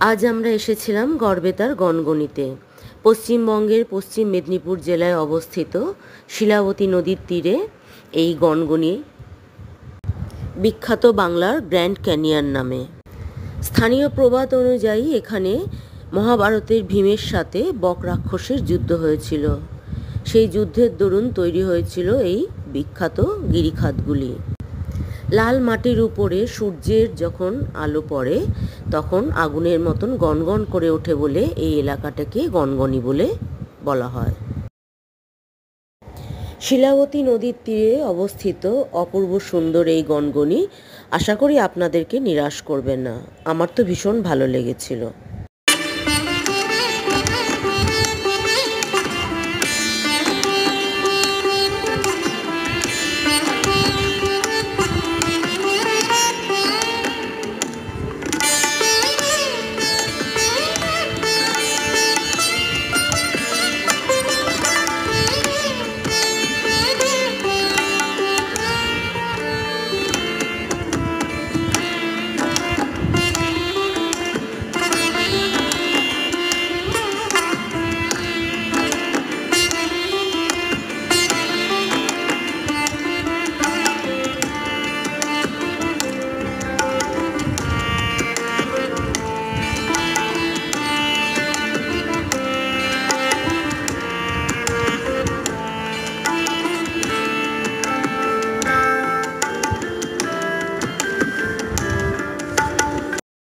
আজ আমরা এসেছিলাম গড়বেতার গনগনিতে। পশ্চিমবঙ্গের পশ্চিম মেদিনীপুর জেলায় অবস্থিত শিলাবতী নদীর তীরে এই গনগনি বিখ্যাত বাংলার গ্র্যান্ড ক্যানিয়ন নামে। স্থানীয় প্রবাদ অনুযায়ী এখানে মহাভারতের ভীমের সাথে বক রাক্ষসের যুদ্ধ হয়েছিল। সেই যুদ্ধের দরুন তৈরি হয়েছিল এই বিখ্যাত গিরিখাতগুলি। লাল মাটির উপরে সূর্যের যখন আলো পড়ে তখন আগুনের মতন গনগন করে ওঠে বলে এই এলাকাটাকে গনগনি বলে বলা হয়। শিলাবতী নদীর তীরে অবস্থিত অপূর্ব সুন্দর এই গনগনি আশা করি আপনাদেরকে নিরাশ করবে না। আমার তো ভীষণ ভালো লেগেছিল।